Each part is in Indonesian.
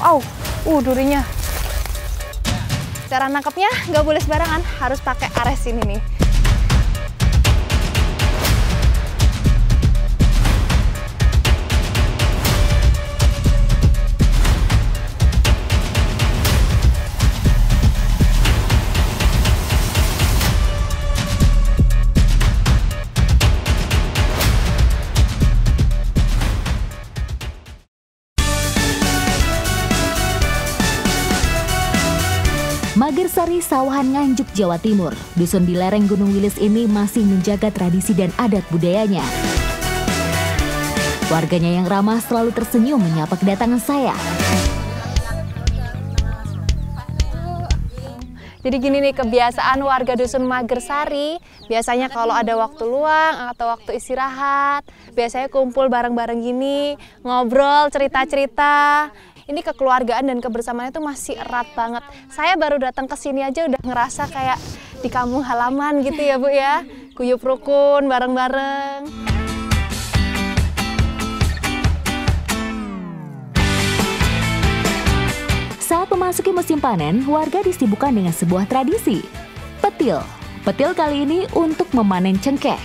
Au, durinya. Cara nangkepnya nggak boleh sembarangan, harus pakai ares ini nih. Magersari, Sawahan Nganjuk, Jawa Timur. Dusun di lereng Gunung Wilis ini masih menjaga tradisi dan adat budayanya. Warganya yang ramah selalu tersenyum menyapa kedatangan saya. Jadi gini nih kebiasaan warga Dusun Magersari, biasanya kalau ada waktu luang atau waktu istirahat, biasanya kumpul bareng-bareng gini, ngobrol, cerita-cerita. Ini kekeluargaan dan kebersamaan itu masih erat banget. Saya baru datang ke sini aja udah ngerasa kayak di kampung halaman gitu ya Bu ya. Guyup rukun bareng-bareng. Saat memasuki musim panen, warga disibukkan dengan sebuah tradisi. Petil. Petil kali ini untuk memanen cengkeh.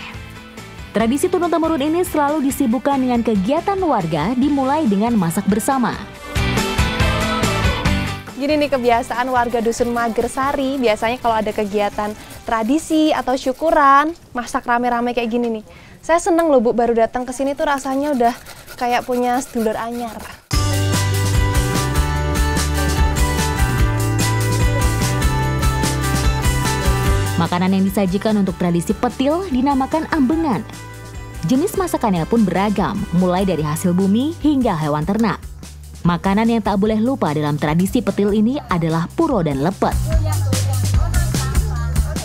Tradisi turun-temurun ini selalu disibukkan dengan kegiatan warga dimulai dengan masak bersama. Gini nih kebiasaan warga Dusun Magersari, biasanya kalau ada kegiatan tradisi atau syukuran, masak rame-rame kayak gini nih. Saya seneng loh Bu, baru datang ke sini tuh rasanya udah kayak punya sedulur anyar. Makanan yang disajikan untuk tradisi petil dinamakan ambengan. Jenis masakannya pun beragam, mulai dari hasil bumi hingga hewan ternak. Makanan yang tak boleh lupa dalam tradisi petil ini adalah puro dan lepet.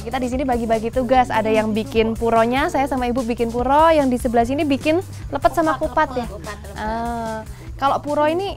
Kita di sini bagi-bagi tugas, ada yang bikin puronya, saya sama Ibu bikin puro, yang di sebelah sini bikin lepet sama kupat ya. Kalau puro ini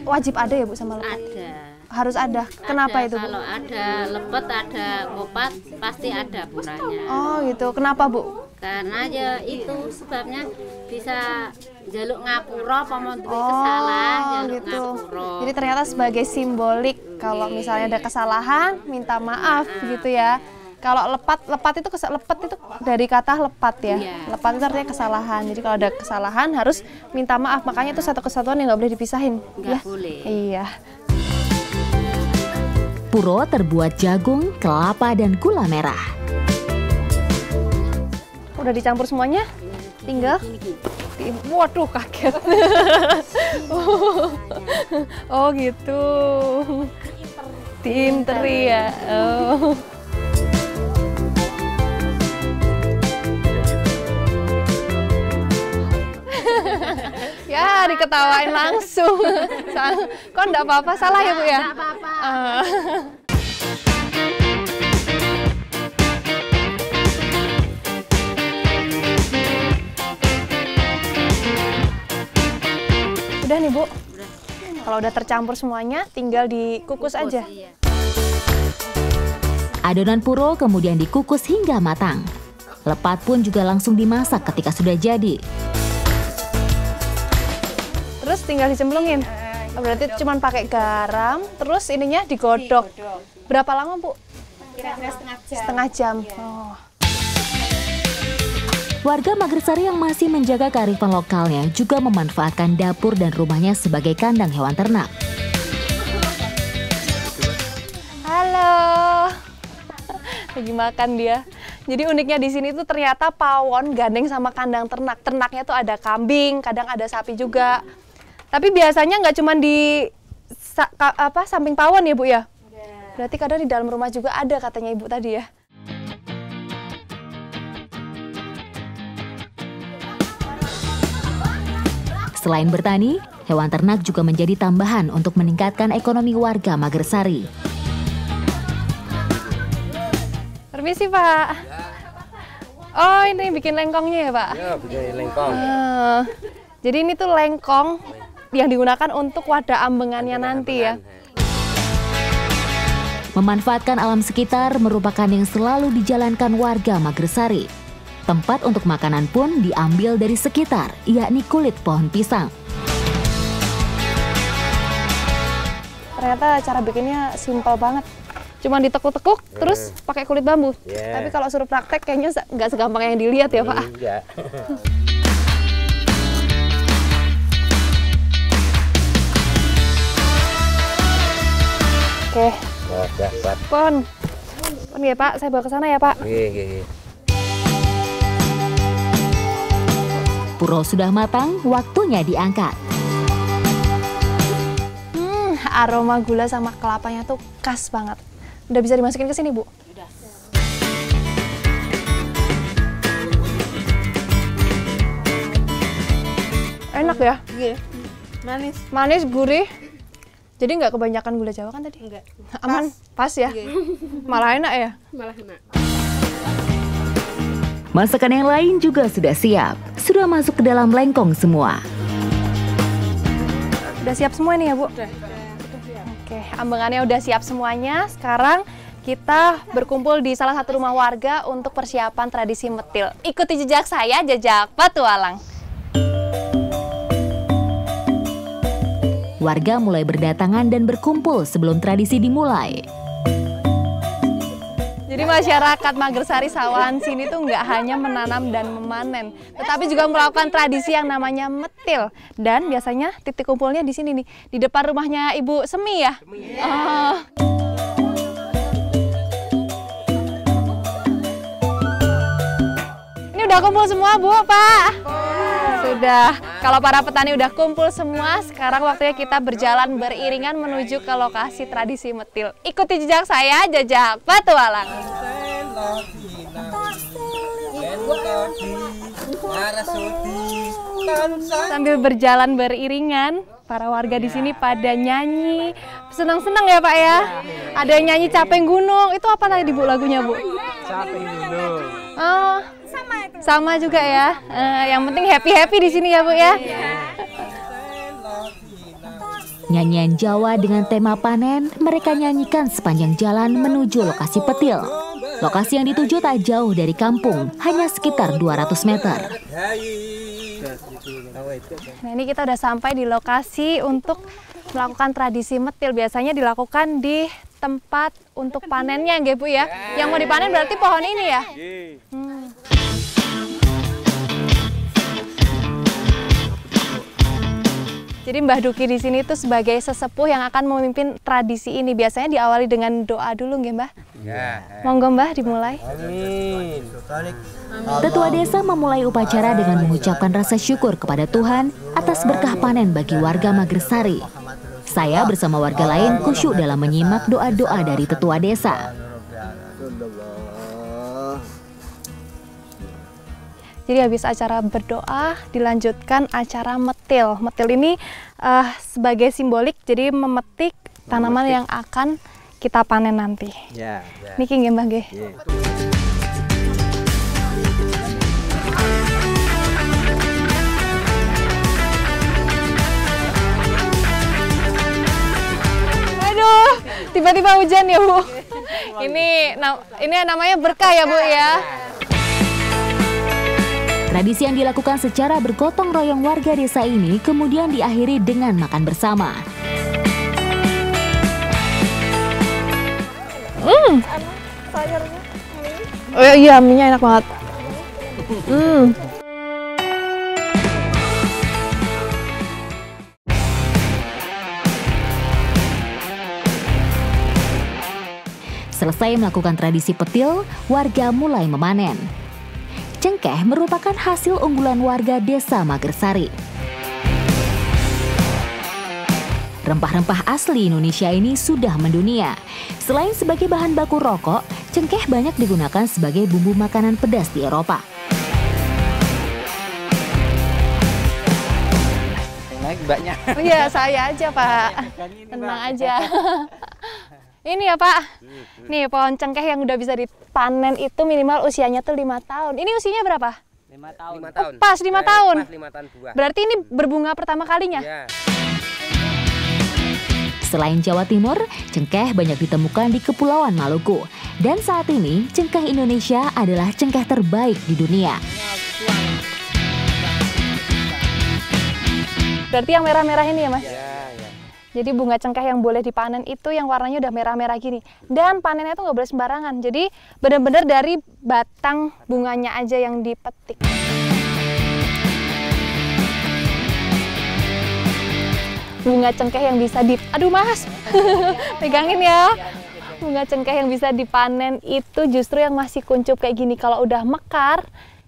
wajib ada ya Bu sama lepet? Ada. Harus ada. Kenapa itu Bu? Kalau ada lepet, ada kupat, pasti ada puranya. Oh gitu. Kenapa Bu? Karena ya itu sebabnya bisa jaluk ngapuro apa mau duwe kesalahan jaluk gitu. ngapuro. Jadi ternyata sebagai simbolik kalau misalnya ada kesalahan minta maaf gitu ya. Kalau lepat itu dari kata lepat ya. Lepat itu artinya kesalahan. Jadi kalau ada kesalahan harus minta maaf. Makanya itu satu kesatuan yang nggak boleh dipisahin. Nggak ya? boleh. Iya. Puro terbuat jagung, kelapa, dan gula merah. Udah dicampur semuanya? Tinggal? Waduh, kaget. Oh gitu. Diinteri ya. Oh. Ya, diketawain langsung. Kok enggak apa-apa? Salah ya Bu ya? Enggak apa-apa. Udah nih Bu, kalau udah tercampur semuanya tinggal dikukus aja. Iya. Adonan puro kemudian dikukus hingga matang. Lepat pun juga langsung dimasak ketika sudah jadi. Terus tinggal dicemplungin. Berarti cuma pakai garam, terus ininya digodok. Berapa lama Bu? Kira-kira setengah jam. Setengah jam. Oh. Warga Magersari yang masih menjaga kearifan lokalnya juga memanfaatkan dapur dan rumahnya sebagai kandang hewan ternak. Halo. Lagi makan dia. Jadi uniknya di sini tuh ternyata pawon gandeng sama kandang ternak. Ternaknya tuh ada kambing, kadang ada sapi juga. Tapi biasanya nggak cuma di samping pawon ya Bu ya? Berarti kadang di dalam rumah juga ada katanya Ibu tadi ya? Selain bertani, hewan ternak juga menjadi tambahan untuk meningkatkan ekonomi warga Magersari. Permisi Pak. Oh ini bikin lengkongnya ya Pak? Ya, bikin lengkong. Jadi ini tuh lengkong yang digunakan untuk wadah ambengannya nanti ya? Memanfaatkan alam sekitar merupakan yang selalu dijalankan warga Magersari. Tempat untuk makanan pun diambil dari sekitar, yakni kulit pohon pisang. Ternyata cara bikinnya simpel banget. Cuma ditekuk-tekuk terus pakai kulit bambu. Tapi kalau suruh praktek kayaknya nggak segampang yang dilihat ya Pak. Enggak. Oke. Oh, udah kuat. Pon ya Pak, saya bawa ke sana ya Pak. Oke. Puro sudah matang, waktunya diangkat. Aroma gula sama kelapanya tuh khas banget. Udah bisa dimasukin ke sini, Bu? Udah. Enak ya? Iya. Manis. Manis, gurih. Jadi nggak kebanyakan gula Jawa kan tadi? Enggak. Aman? Pas ya? Malah enak ya? Malah enak. Masakan yang lain juga sudah siap. Sudah masuk ke dalam lengkong semua. Udah siap semua nih ya, Bu? Udah. Oke, ambengannya udah siap semuanya. Sekarang kita berkumpul di salah satu rumah warga untuk persiapan tradisi metil. Ikuti jejak saya, jejak petualang. Warga mulai berdatangan dan berkumpul sebelum tradisi dimulai. Jadi masyarakat Magersari Sawahan sini tuh nggak hanya menanam dan memanen, tetapi juga melakukan tradisi yang namanya metil. Dan biasanya titik kumpulnya di sini nih, di depan rumahnya Ibu Semi ya? Oh. Ini udah kumpul semua Bu, Pak? Sudah. Kalau para petani udah kumpul semua, sekarang waktunya kita berjalan beriringan menuju ke lokasi tradisi metil. Ikuti jejak saya, jejak petualang. Sambil berjalan beriringan, para warga di sini pada nyanyi, senang-senang ya Pak ya. Ada yang nyanyi Capeng Gunung, itu apa tadi Bu lagunya Bu? Capeng Gunung. Oh, sama juga ya. Yang penting happy di sini ya Bu ya. Nyanyian Jawa dengan tema panen mereka nyanyikan sepanjang jalan menuju lokasi petil. Lokasi yang dituju tak jauh dari kampung, hanya sekitar 200 meter. Nah, ini kita udah sampai di lokasi untuk melakukan tradisi metil. Biasanya dilakukan di tempat untuk panennya, nggih Bu ya. Yang mau dipanen berarti pohon ini ya. Jadi Mbah Duki di sini tuh sebagai sesepuh yang akan memimpin tradisi ini. Biasanya diawali dengan doa dulu, nggih Mbah. Ya. Monggo Mbah dimulai. Amin. Tetua desa memulai upacara dengan mengucapkan rasa syukur kepada Tuhan atas berkah panen bagi warga Magersari. Saya bersama warga lain khusyuk dalam menyimak doa-doa dari tetua desa. Jadi habis acara berdoa dilanjutkan acara metil. Metil ini sebagai simbolik, jadi memetik tanaman yang akan kita panen nanti. Ya. Niki nggih Mbah nggih. Aduh, tiba-tiba hujan ya Bu. Ini namanya berkah ya Bu ya. Tradisi yang dilakukan secara bergotong royong warga desa ini kemudian diakhiri dengan makan bersama. Oh iya, mie-nya enak banget. Selesai melakukan tradisi petil, warga mulai memanen. Cengkeh merupakan hasil unggulan warga desa Magersari. Rempah-rempah asli Indonesia ini sudah mendunia. Selain sebagai bahan baku rokok, cengkeh banyak digunakan sebagai bumbu makanan pedas di Eropa. Naik mbaknya. Oh iya, saya aja Pak. Tenang aja. Ini ya Pak, nih pohon cengkeh yang udah bisa dipanen itu minimal usianya tuh 5 tahun. Ini usianya berapa? 5 tahun. Oh, pas 5 tahun. Pas 5 tahun buah. Berarti ini berbunga pertama kalinya? Ya. Selain Jawa Timur, cengkeh banyak ditemukan di Kepulauan Maluku. Dan saat ini, cengkeh Indonesia adalah cengkeh terbaik di dunia. Berarti yang merah-merah ini ya Mas? Ya. Jadi bunga cengkeh yang boleh dipanen itu yang warnanya udah merah-merah gini. Dan panennya tuh nggak boleh sembarangan. Jadi benar-benar dari batang bunganya aja yang dipetik. Bunga cengkeh yang bisa aduh mas, pegangin ya. Bunga cengkeh yang bisa dipanen itu justru yang masih kuncup kayak gini. Kalau udah mekar,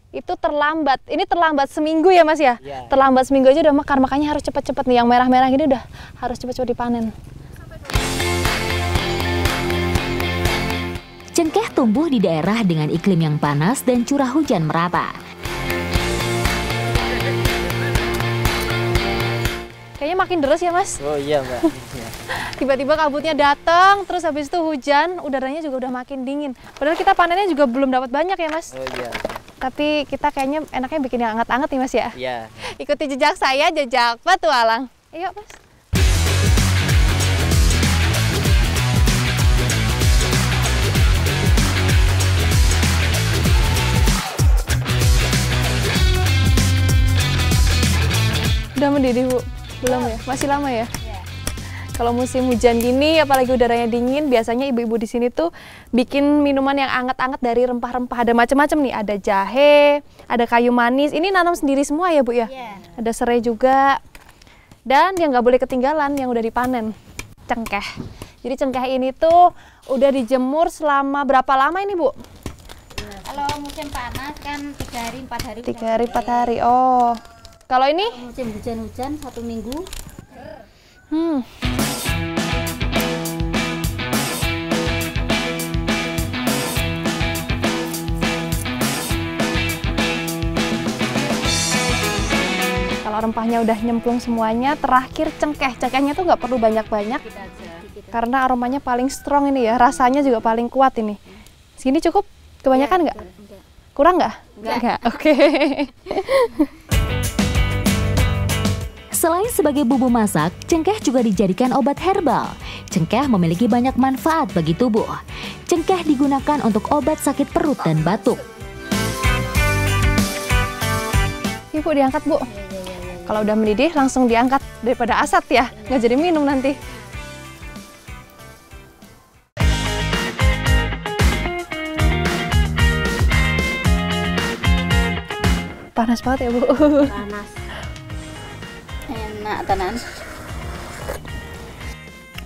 itu terlambat. Ini terlambat seminggu ya mas ya? Ya. Terlambat seminggu aja udah mekar, makanya harus cepet-cepet nih. Yang merah-merah gini udah harus cepet-cepet dipanen. Cengkeh tumbuh di daerah dengan iklim yang panas dan curah hujan merata. Kayaknya makin deres ya mas? Oh iya Mbak. Tiba-tiba kabutnya datang, terus habis itu hujan, udaranya juga udah makin dingin. Padahal kita panennya juga belum dapat banyak ya mas? Oh iya. Tapi kita kayaknya enaknya bikin yang anget-anget nih mas ya? Iya. Ikuti jejak saya, jejak petualang. Ayo mas. Udah mendidih Bu? Belum ya? Masih lama ya? Kalau musim hujan gini, apalagi udaranya dingin, biasanya ibu-ibu di sini tuh bikin minuman yang anget-anget dari rempah-rempah. Ada macam-macam nih, ada jahe, ada kayu manis. Ini nanam sendiri semua ya Bu ya? Ada serai juga. Dan yang nggak boleh ketinggalan, yang udah dipanen, cengkeh. Jadi cengkeh ini tuh udah dijemur selama berapa lama ini Bu? Kalau musim panas kan 3 hari 4 hari. 3 hari 4 hari. Oh, kalau ini? Musim hujan-hujan 1 minggu. Kalau rempahnya udah nyemplung semuanya, terakhir cengkeh. Cengkehnya tuh nggak perlu banyak-banyak, karena aromanya paling strong ini ya, rasanya juga paling kuat ini. Segini cukup? Kebanyakan nggak? Kurang nggak? Nggak. Oke. Selain sebagai bumbu masak, cengkeh juga dijadikan obat herbal. Cengkeh memiliki banyak manfaat bagi tubuh. Cengkeh digunakan untuk obat sakit perut dan batuk. Ibu diangkat Bu. Kalau udah mendidih langsung diangkat daripada asat ya, nggak jadi minum nanti. Panas banget ya Bu. Panas. Enak tenan.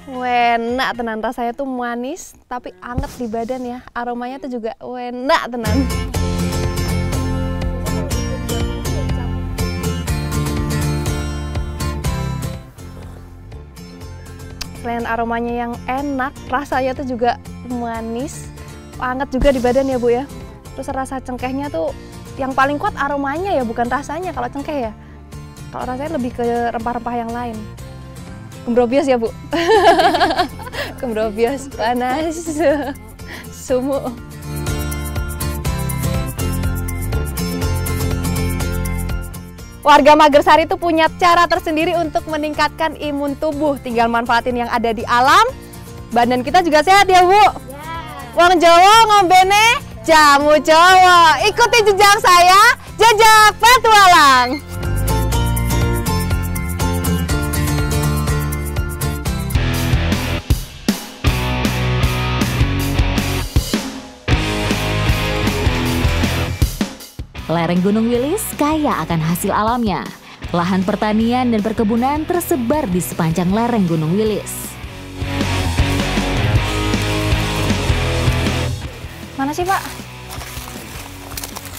Enak tenan, rasanya tuh manis tapi anget di badan ya. Aromanya tuh juga enak tenan. Selain aromanya yang enak, rasanya tuh juga manis, anget juga di badan ya Bu ya. Terus rasa cengkehnya tuh yang paling kuat aromanya ya, bukan rasanya kalau cengkeh ya. Kalau rasanya lebih ke rempah-rempah yang lain. Kembrobios ya Bu? Kembrobios, panas, sumuk. Warga Magersari itu punya cara tersendiri untuk meningkatkan imun tubuh. Tinggal manfaatin yang ada di alam. Badan kita juga sehat ya Bu? Wong Jawa ngombene jamu Jawa. Ikuti jejak saya, jejak petualang. Lereng Gunung Wilis kaya akan hasil alamnya. Lahan pertanian dan perkebunan tersebar di sepanjang lereng Gunung Wilis. Mana sih Pak?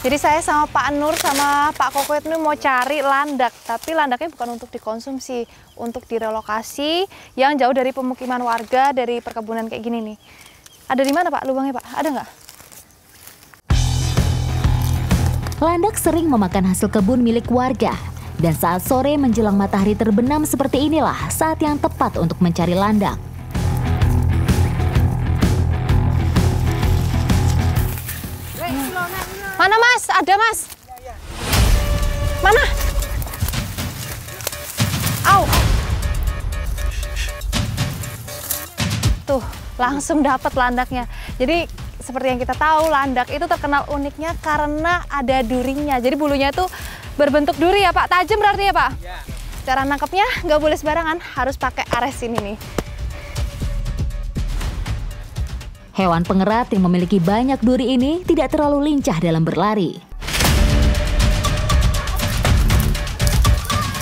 Jadi saya sama Pak Nur sama Pak Koko itu mau cari landak, tapi landaknya bukan untuk dikonsumsi, untuk direlokasi yang jauh dari pemukiman warga, dari perkebunan kayak gini nih. Ada di mana Pak lubangnya Pak? Ada nggak? Landak sering memakan hasil kebun milik warga. Dan saat sore menjelang matahari terbenam seperti inilah saat yang tepat untuk mencari landak. Mana Mas? Ada Mas? Mana? Au. Tuh, langsung dapat landaknya. Jadi seperti yang kita tahu, landak itu terkenal uniknya karena ada durinya. Jadi bulunya itu berbentuk duri ya Pak, tajam berarti ya Pak? Ya. Cara nangkepnya nggak boleh sembarangan, harus pakai ares ini nih. Hewan pengerat yang memiliki banyak duri ini tidak terlalu lincah dalam berlari.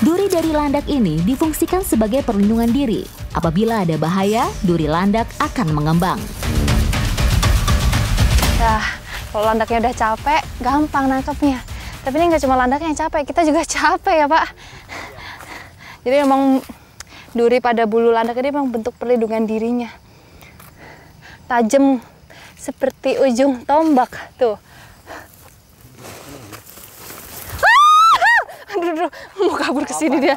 Duri dari landak ini difungsikan sebagai perlindungan diri. Apabila ada bahaya, duri landak akan mengembang. Nah, kalau landaknya udah capek, gampang nangkepnya. Tapi ini nggak cuma landaknya yang capek, kita juga capek ya Pak. Jadi memang duri pada bulu landak ini memang bentuk perlindungan dirinya. Tajam seperti ujung tombak tuh. Aduh, mau kabur ke sini dia.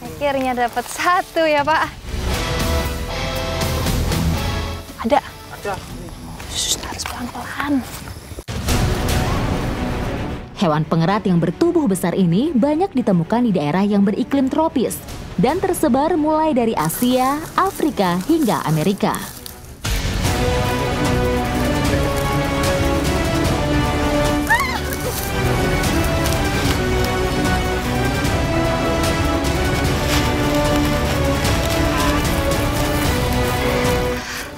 Akhirnya dapat satu ya Pak. Ada. Harus pelan-pelan. Hewan pengerat yang bertubuh besar ini banyak ditemukan di daerah yang beriklim tropis dan tersebar mulai dari Asia, Afrika, hingga Amerika.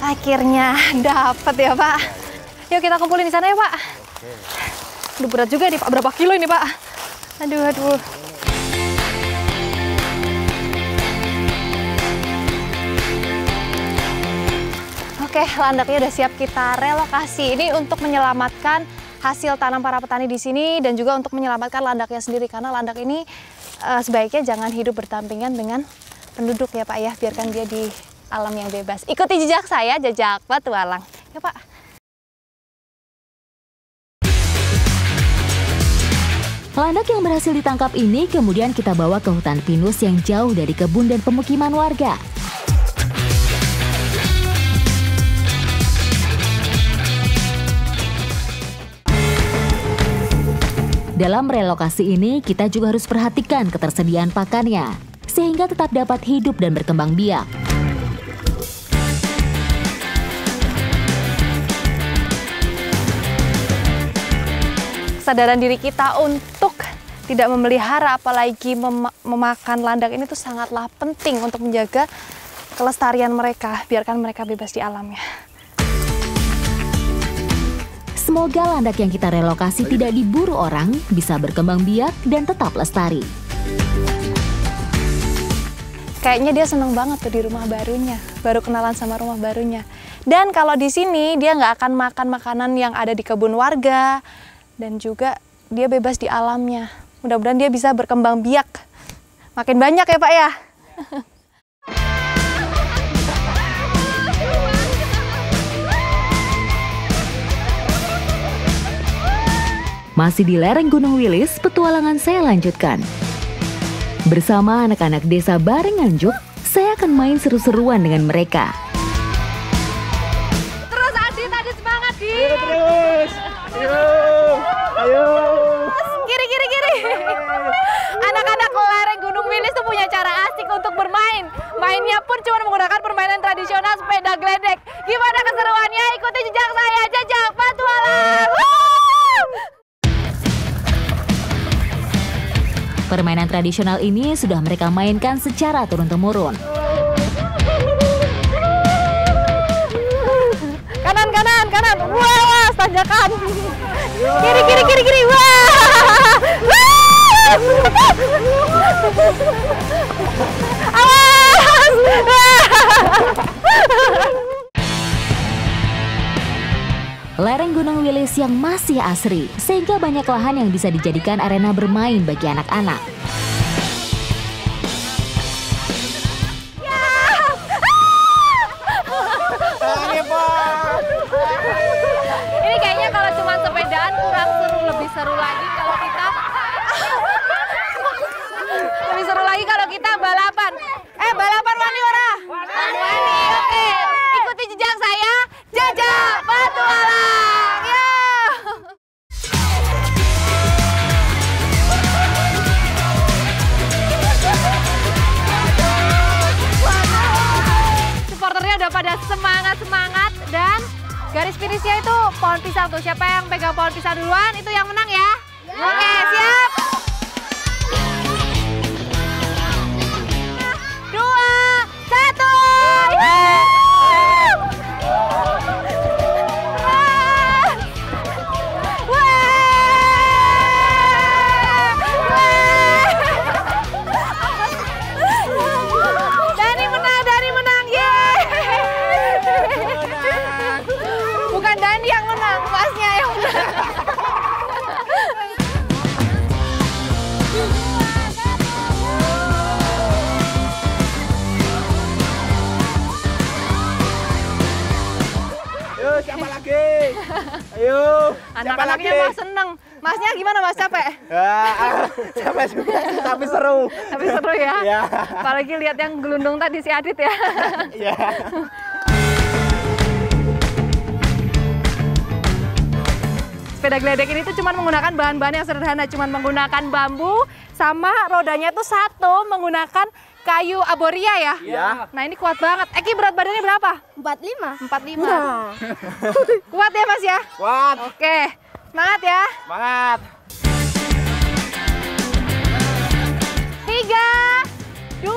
Akhirnya dapat ya Pak. Yuk kita kumpulin di sana ya Pak. Aduh berat juga nih Pak, berapa kilo ini Pak? Aduh. Oke, landaknya udah siap kita relokasi. Ini untuk menyelamatkan hasil tanam para petani di sini dan juga untuk menyelamatkan landaknya sendiri, karena landak ini sebaiknya jangan hidup berdampingan dengan penduduk ya Pak ya, biarkan dia di alam yang bebas. Ikuti jejak saya, jejak petualang. Ya Pak. Landak yang berhasil ditangkap ini kemudian kita bawa ke hutan pinus yang jauh dari kebun dan pemukiman warga. Dalam relokasi ini, kita juga harus perhatikan ketersediaan pakannya, sehingga tetap dapat hidup dan berkembang biak. Kesadaran diri kita untuk tidak memelihara, apalagi memakan landak ini tuh sangatlah penting untuk menjaga kelestarian mereka, biarkan mereka bebas di alamnya. Semoga landak yang kita relokasi tidak diburu orang, bisa berkembang biak dan tetap lestari. Kayaknya dia seneng banget tuh di rumah barunya, baru kenalan sama rumah barunya. Dan kalau di sini dia nggak akan makan makanan yang ada di kebun warga, dan juga dia bebas di alamnya. Mudah-mudahan dia bisa berkembang biak. Makin banyak ya Pak ya. Masih di lereng Gunung Wilis, petualangan saya lanjutkan. Bersama anak-anak desa Barenganjuk, saya akan main seru-seruan dengan mereka. Terus Adit semangat Dit. Terus. Ayo. Kiri. Anak-anak lereng Gunung Wilis tuh punya cara asik untuk bermain. Mainnya pun cuma menggunakan permainan tradisional sepeda geledek. Gimana keseruannya? Ikuti jejak saya, jejak petualang. Permainan tradisional ini sudah mereka mainkan secara turun-temurun. Kanan. Wah, tanjakan. Kiri. Wah. Awas. Lereng Gunung Wilis yang masih asri, sehingga banyak lahan yang bisa dijadikan arena bermain bagi anak-anak. Ini kayaknya kalau cuma sepedaan kurang seru, lebih seru lagi kalau kita balapan. Balapan wani ora? Wani. Oke. Ikuti jejak saya, jejak petualang. Yo. Supporternya udah pada semangat dan Garis finishnya itu pohon pisang tuh. Siapa yang pegang pohon pisang duluan itu yang menang ya. Oke, siap. 2, 1. Bukan Dani yang menang, Masnya yang menang. Ayo, siapa lagi? Ayo, siapa lagi? Anak-anaknya Mas seneng. Masnya gimana Mas, capek? Capek juga sih, tapi seru. Tapi seru ya? Iya. Apalagi lihat yang gelundung tadi si Adit ya. Iya. Sepeda geledek ini tuh cuma menggunakan bahan-bahan yang sederhana, cuma menggunakan bambu sama rodanya tuh satu menggunakan kayu aboria ya. Iya. Nah ini kuat banget. Eki berat badannya berapa? 45. 45. Kuat ya Mas ya? Kuat. Oke, semangat ya. Semangat. 3, 2, 1.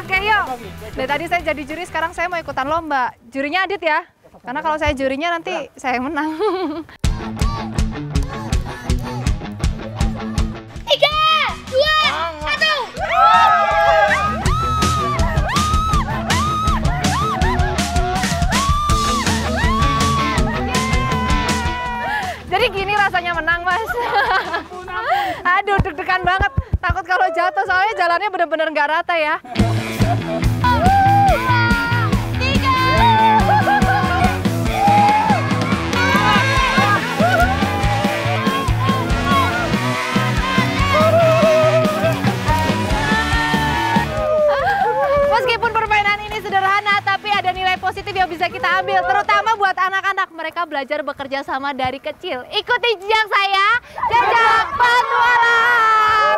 Oke yuk, dari tadi saya jadi juri, sekarang saya mau ikutan lomba. Jurinya Adit ya, karena kalau saya jurinya nanti saya yang menang. 3, 2, 1. Jadi gini rasanya menang Mas. Aduh deg-degan banget, takut kalau jatuh soalnya jalannya bener-bener nggak rata ya. Meskipun permainan ini sederhana, tapi ada nilai positif yang bisa kita ambil, terutama buat anak-anak. Mereka belajar bekerja sama dari kecil. Ikuti jejak saya, jejak petualang.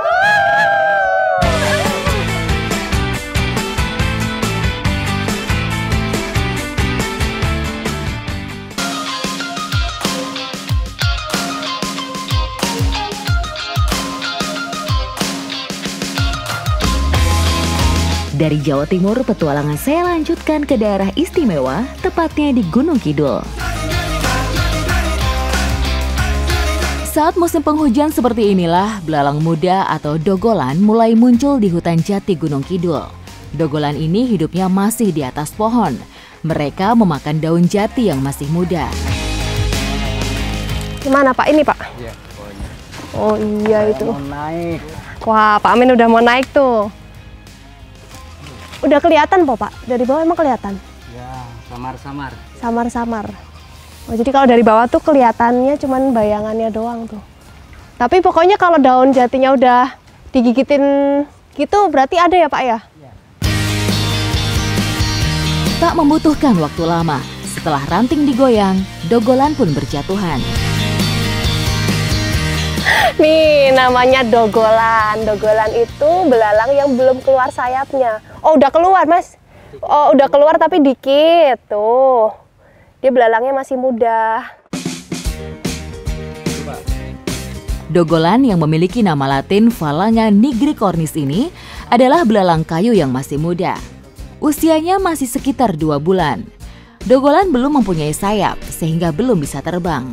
Dari Jawa Timur, petualangan saya lanjutkan ke daerah istimewa, tepatnya di Gunung Kidul. Saat musim penghujan seperti inilah, belalang muda atau dogolan mulai muncul di hutan jati Gunung Kidul. Dogolan ini hidupnya masih di atas pohon. Mereka memakan daun jati yang masih muda. Gimana Pak? Ini Pak? Iya, pokoknya. Oh iya itu. Mau naik. Wah, Pak Amin udah mau naik tuh. Udah kelihatan Pak? Dari bawah emang kelihatan? Ya, samar-samar. Samar-samar. Oh, jadi kalau dari bawah tuh kelihatannya cuman bayangannya doang tuh. Tapi pokoknya kalau daun jatinya udah digigitin gitu berarti ada ya Pak ya? Tak membutuhkan waktu lama, setelah ranting digoyang, dogolan pun berjatuhan. Nih namanya dogolan. Dogolan itu belalang yang belum keluar sayapnya. Oh udah keluar Mas. Oh udah keluar tapi dikit tuh. Dia belalangnya masih muda. Dogolan yang memiliki nama latin Phalangia nigricornis ini adalah belalang kayu yang masih muda. Usianya masih sekitar 2 bulan. Dogolan belum mempunyai sayap sehingga belum bisa terbang.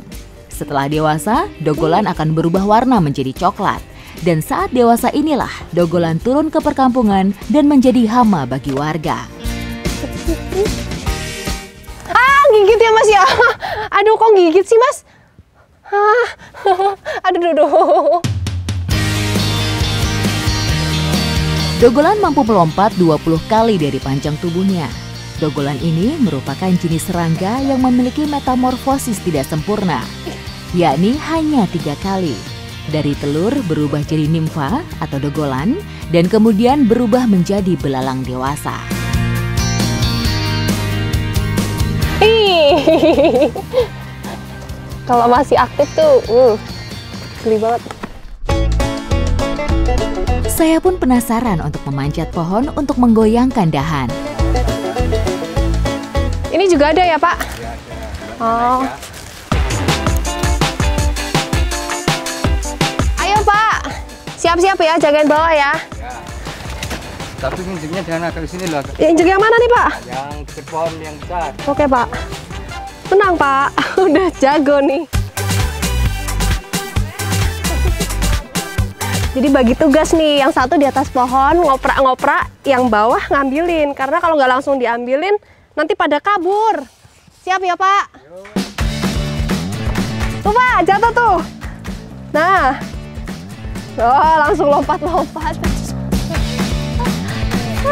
Setelah dewasa, dogolan akan berubah warna menjadi coklat. Dan saat dewasa inilah, dogolan turun ke perkampungan dan menjadi hama bagi warga. Ah, gigit ya Mas ya? Aduh, kok gigit sih Mas? Aduh. Dogolan mampu melompat 20 kali dari panjang tubuhnya. Dogolan ini merupakan jenis serangga yang memiliki metamorfosis tidak sempurna, yakni hanya 3 kali. Dari telur berubah jadi nimfa atau dogolan, dan kemudian berubah menjadi belalang dewasa. Kalau masih aktif tuh, geli banget. Saya pun penasaran untuk memanjat pohon untuk menggoyangkan dahan. Ini juga ada ya, Pak? Oh. Ayo, Pak. Siap-siap ya, jagain bawah ya. Tapi injeknya jangan agak sini loh. Injek yang mana nih, Pak? Yang dekat pohon yang besar. Oke, Pak. Tenang, Pak. Udah jago nih. Jadi bagi tugas nih, yang satu di atas pohon ngoprak-ngoprak, yang bawah ngambilin. Karena kalau nggak langsung diambilin, nanti pada kabur. Siap ya, Pak? Tuh, Pak, jatuh tuh. Nah. Oh, langsung lompat-lompat.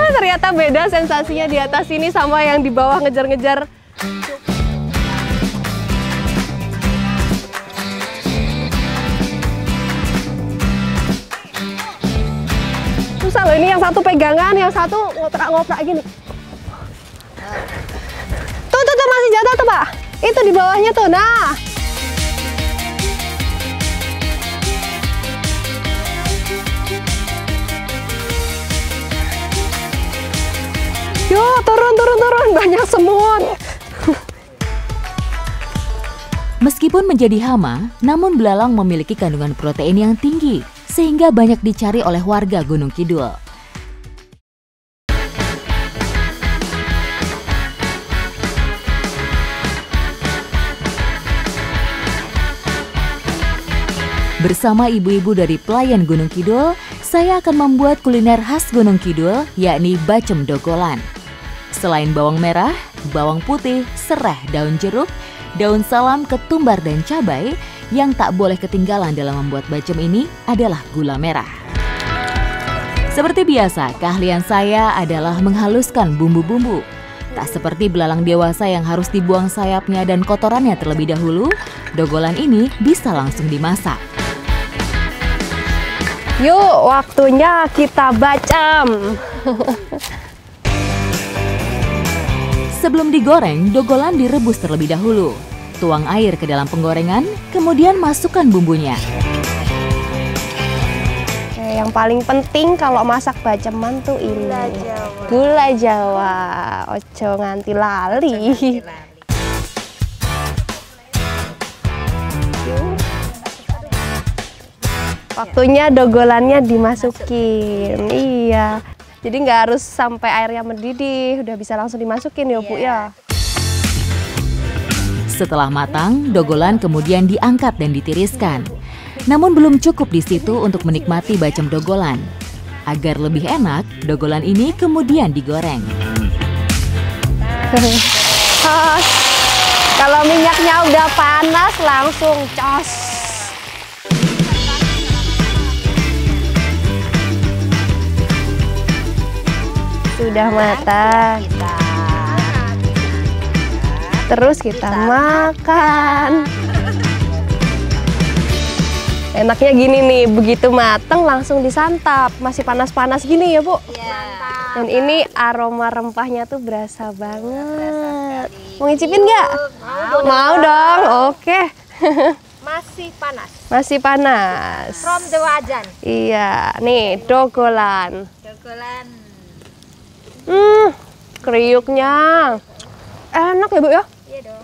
Ternyata beda sensasinya di atas ini sama yang di bawah ngejar-ngejar. Susah loh, ini yang satu pegangan, yang satu ngoprak-ngoprak gini. Tuh, masih jatuh tuh, Pak. Itu di bawahnya tuh, nah. Yuk, turun, banyak semut. Meskipun menjadi hama, namun belalang memiliki kandungan protein yang tinggi, sehingga banyak dicari oleh warga Gunung Kidul. Bersama ibu-ibu dari pelayan Gunung Kidul, saya akan membuat kuliner khas Gunung Kidul, yakni bacem dogolan. Selain bawang merah, bawang putih, serai, daun jeruk, daun salam, ketumbar, dan cabai, yang tak boleh ketinggalan dalam membuat bacem ini adalah gula merah. Seperti biasa, keahlian saya adalah menghaluskan bumbu-bumbu. Tak seperti belalang dewasa yang harus dibuang sayapnya dan kotorannya terlebih dahulu, dogolan ini bisa langsung dimasak. Yuk, waktunya kita bacem. Sebelum digoreng, dogolan direbus terlebih dahulu. Tuang air ke dalam penggorengan, kemudian masukkan bumbunya. Yang paling penting kalau masak baceman tuh ini. Gula Jawa. Ojo nganti lali. Waktunya dogolannya dimasukin. Iya. Jadi nggak harus sampai airnya mendidih, udah bisa langsung dimasukin ya, Bu ya. Setelah matang, dogolan kemudian diangkat dan ditiriskan. Namun belum cukup di situ untuk menikmati bacem dogolan. Agar lebih enak, dogolan ini kemudian digoreng. Kalau minyaknya udah panas, langsung cos. Sudah matang. Terus kita makan. Enaknya gini nih, begitu mateng langsung disantap. Masih panas-panas gini ya, Bu? Iya. Dan ini aroma rempahnya tuh berasa banget. Mau ngicipin nggak? Mau dong, oke. Masih panas. Masih panas. From the wajan. Iya, nih dogolan. Dogolan. Kriuknya enak ya, Bu ya? Iya dong.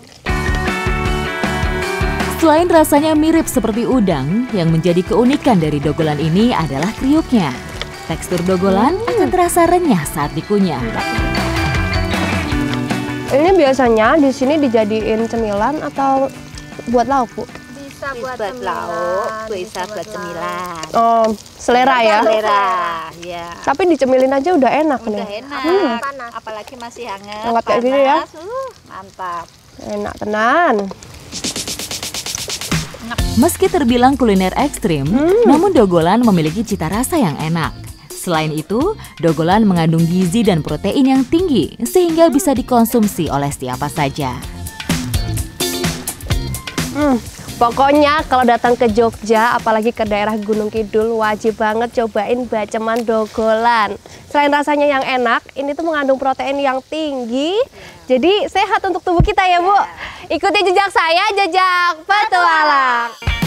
Selain rasanya mirip seperti udang, yang menjadi keunikan dari dogolan ini adalah kriuknya. Tekstur dogolan akan terasa renyah saat dikunyah. Ini biasanya di sini dijadiin cemilan atau buat lauk, Bu? Bisa buat lauk, bisa buat cemilan. Oh, selera ya? Selera, ya. Tapi dicemilin aja udah enak nih. Udah enak. Panas. Apalagi masih hangat. Hangat kayak gini ya? Mantap. Enak tenan. Meski terbilang kuliner ekstrim, namun dogolan memiliki cita rasa yang enak. Selain itu, dogolan mengandung gizi dan protein yang tinggi, sehingga bisa dikonsumsi oleh siapa saja. Pokoknya kalau datang ke Jogja, apalagi ke daerah Gunung Kidul, wajib banget cobain baceman dogolan. Selain rasanya yang enak, ini tuh mengandung protein yang tinggi, jadi sehat untuk tubuh kita ya Bu. Ikuti jejak saya, jejak petualang.